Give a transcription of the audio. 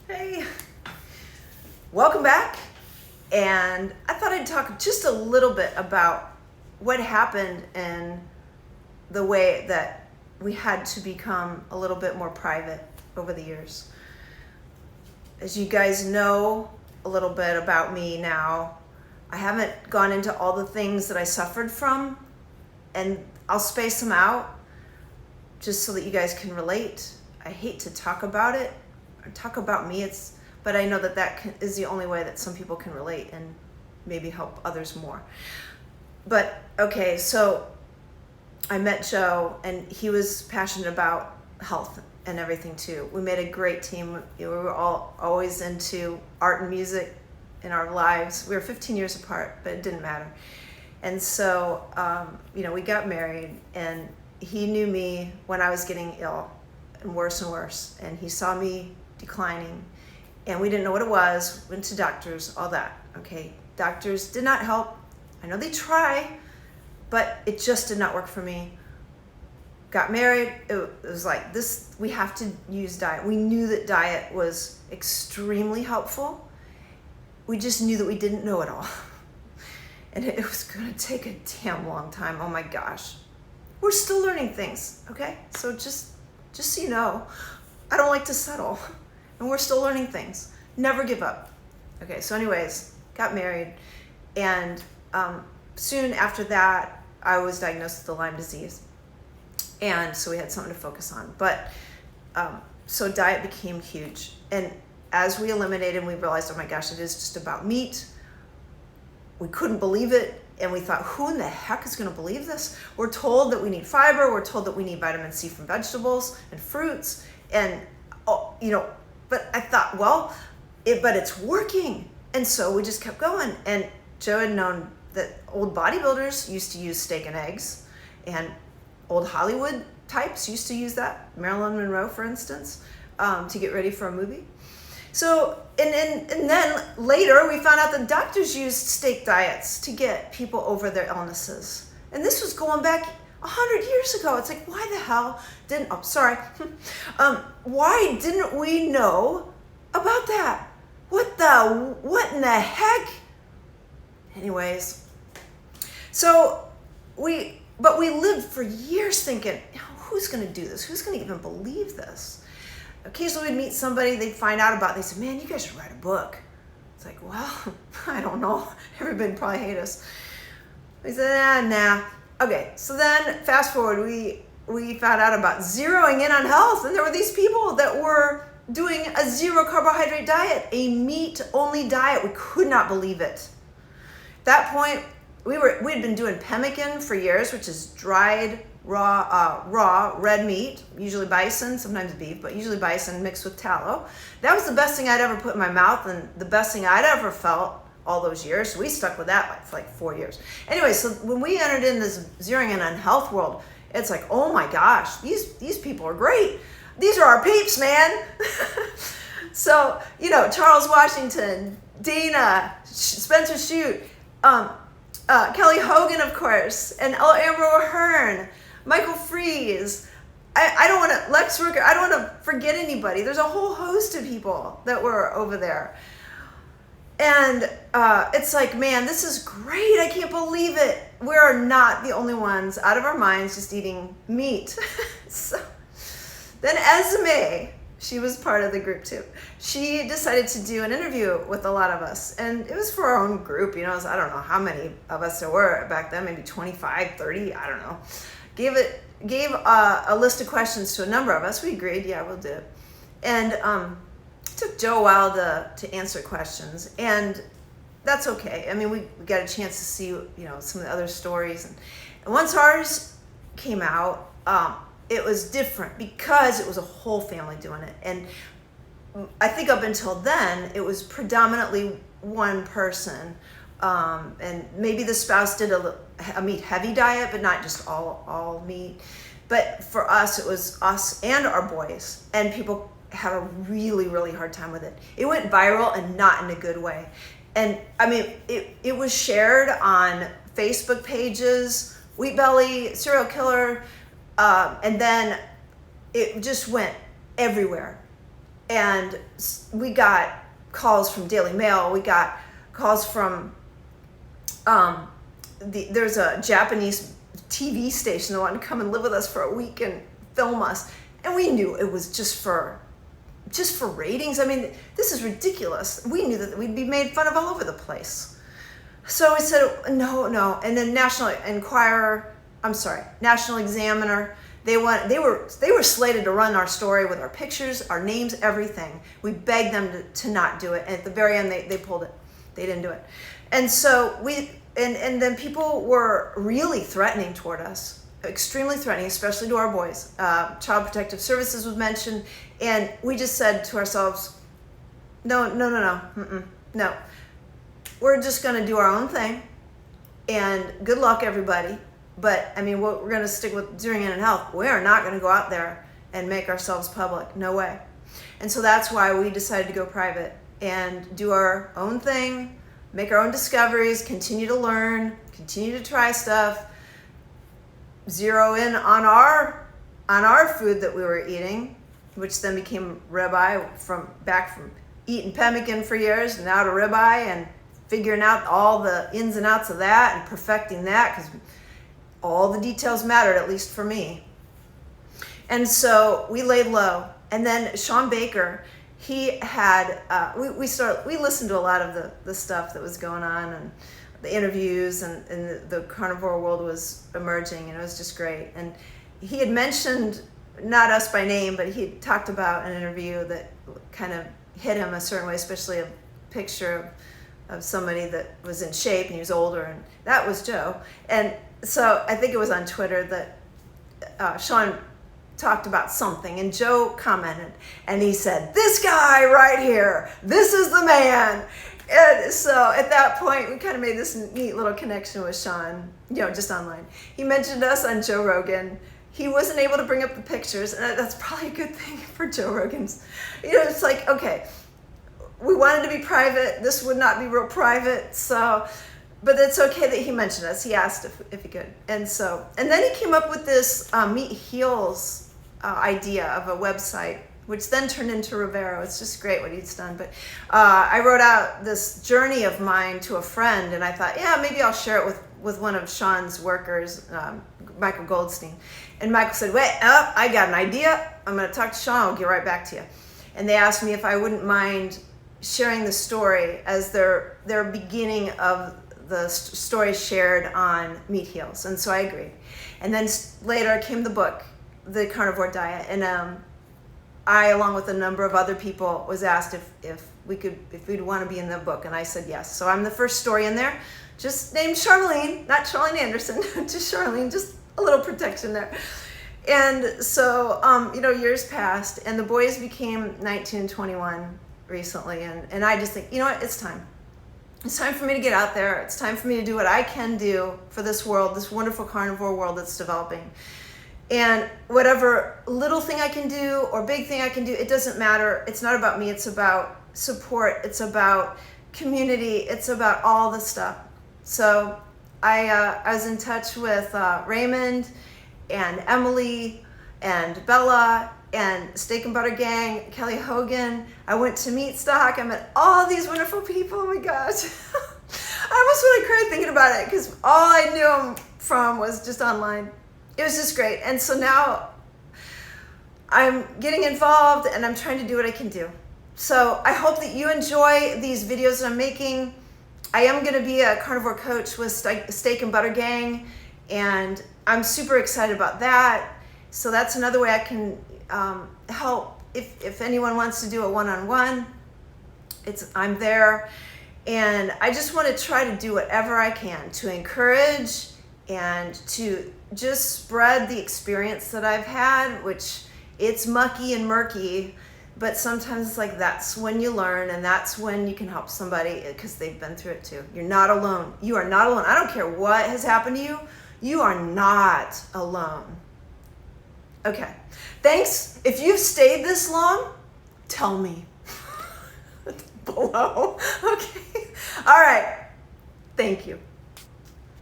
Hey, welcome back. And I thought I'd talk just a little bit about what happened and the way that we had to become a little bit more private over the years. As you guys know a little bit about me now, I haven't gone into all the things that I suffered from, and I'll space them out just so that you guys can relate. I hate to talk about it or talk about me, but I know that is the only way that some people can relate and maybe help others more. But okay, so I met Joe, and he was passionate about health and everything too. We made a great team. We were all always into art and music in our lives. We were 15 years apart, but it didn't matter. And so, we got married, and he knew me when I was getting ill and worse, and he saw me declining, and we didn't know what it was. Went to doctors, all that. Okay, doctors did not help. I know they try, but it just did not work for me. Got married. It was like this. We have to use diet. We knew that diet was extremely helpful. We just knew that we didn't know it all, and it was going to take a damn long time. Oh my gosh, we're still learning things. Okay, so just so you know, I don't like to settle, and we're still learning things. Never give up. Okay, so anyways, got married, and soon after that, I was diagnosed with the Lyme disease, and so we had something to focus on. But so diet became huge, and as we eliminated, we realized, oh my gosh, it is just about meat. We couldn't believe it, and we thought, who in the heck is going to believe this? We're told that we need fiber. We're told that we need vitamin C from vegetables and fruits, and but I thought, but it's working, and so we just kept going. And Joe had known that old bodybuilders used to use steak and eggs, and old Hollywood types used to use that. Marilyn Monroe, for instance, to get ready for a movie. So, and then later we found out that doctors used steak diets to get people over their illnesses. And this was going back 100 years ago. It's like, why the hell why didn't we know about that? What in the heck? Anyways, so we lived for years thinking, who's going to do this? Who's going to even believe this? Occasionally we'd meet somebody, they'd find out about it, they said, man, you guys should write a book. It's like, well, I don't know. Everybody would probably hate us. We said, nah. Okay, so then fast forward, we found out about zeroing in on health, and there were these people that were doing a zero carbohydrate diet, a meat-only diet. We could not believe it. At that point, we had been doing pemmican for years, which is dried, raw red meat, usually bison, sometimes beef, but usually bison mixed with tallow. That was the best thing I'd ever put in my mouth, and the best thing I'd ever felt all those years. So we stuck with that for like 4 years. Anyway, so when we entered in this zeroing in on health world, it's like, oh my gosh, these people are great. These are our peeps, man. So, Charles Washington, Dana, Spencer Shute, Kelly Hogan, of course, and Amber O'Hearn, Michael Freeze. I don't want to, Lex Ruger, I don't want to forget anybody. There's a whole host of people that were over there. And it's like, man, this is great. I can't believe it. We are not the only ones out of our minds just eating meat. So then Esme, she was part of the group too. She decided to do an interview with a lot of us. And it was for our own group. I don't know how many of us there were back then, maybe 25, 30, I don't know. Gave a list of questions to a number of us. We agreed, yeah, we'll do it. And it took Joe a while to answer questions, and that's okay. I mean, we got a chance to see, some of the other stories. And once ours came out, it was different because it was a whole family doing it. And I think up until then, it was predominantly one person. And maybe the spouse did a meat-heavy diet, but not just all meat. But for us, it was us and our boys, and people had a really, really hard time with it. It went viral, and not in a good way. And I mean, it was shared on Facebook pages, Wheat Belly, Serial Killer, and then it just went everywhere. and we got calls from Daily Mail. We got calls from there's a Japanese TV station that wanted to come and live with us for a week and film us, and we knew it was just for ratings. I mean, this is ridiculous. We knew that we'd be made fun of all over the place. So we said no. And then National Examiner, they were slated to run our story with our pictures, our names, everything. We begged them to not do it, and at the very end they pulled it. They didn't do it. And so and then people were really threatening toward us, extremely threatening, especially to our boys. Child Protective Services was mentioned, and we just said to ourselves, no. We're just going to do our own thing, and good luck, everybody. But I mean, we're going to stick with doing it in health. We are not going to go out there and make ourselves public. No way. And so that's why we decided to go private and do our own thing, make our own discoveries, continue to learn, continue to try stuff, zero in on our food that we were eating, which then became ribeye from eating pemmican for years and now to ribeye, and figuring out all the ins and outs of that and perfecting that, because all the details mattered, at least for me. And so we laid low. And then Sean Baker, he had, we listened to a lot of the stuff that was going on, and the interviews, and the carnivore world was emerging, and it was just great. And he had mentioned, not us by name, but he had talked about an interview that kind of hit him a certain way, especially a picture of somebody that was in shape and he was older, and that was Joe. And so I think it was on Twitter that Sean talked about something, and Joe commented, and he said, "This guy right here, this is the man." And so at that point, we kind of made this neat little connection with Sean, just online. He mentioned us on Joe Rogan. He wasn't able to bring up the pictures, and that's probably a good thing for Joe Rogan's. It's like, okay, we wanted to be private. This would not be real private, but it's okay that he mentioned us. He asked if he could. And then he came up with this Meat Heals idea of a website, which then turned into Rivero. It's just great what he's done. But I wrote out this journey of mine to a friend, and I thought, maybe I'll share it with one of Sean's workers, Michael Goldstein. And Michael said, wait, I got an idea. I'm going to talk to Sean. I'll get right back to you. And they asked me if I wouldn't mind sharing the story as their beginning of the story shared on Meat Heals. And so I agreed. And then later came the book, The Carnivore Diet. And I, along with a number of other people, was asked if we'd want to be in the book. And I said yes. So I'm the first story in there, just named Charlene, not Charlene Anderson, just Charlene, just a little protection there. And so, years passed, and the boys became 19 and 21 recently. And I just think, it's time. It's time for me to get out there. It's time for me to do what I can do for this world, this wonderful carnivore world that's developing. And whatever little thing I can do or big thing I can do, it doesn't matter. It's not about me. It's about support. It's about community. It's about all the stuff. So I was in touch with Raymond and Emily and Bella and Steak and Butter Gang, Kelly Hogan. I went to Meat Stock. I met all these wonderful people. Oh my gosh. I almost really cried thinking about it, because all I knew them from was just online. It was just great. And so now I'm getting involved, and I'm trying to do what I can do. So I hope that you enjoy these videos that I'm making. I am going to be a carnivore coach with Steak and Butter Gang, and I'm super excited about that. So that's another way I can help. If anyone wants to do a one-on-one, I'm there. And I just want to try to do whatever I can to encourage and to just spread the experience that I've had, which it's mucky and murky, but sometimes it's like that's when you learn, and that's when you can help somebody because they've been through it too. You're not alone. You are not alone. I don't care what has happened to you. You are not alone. Okay. Thanks. If you've stayed this long, tell me below. Okay. All right. Thank you.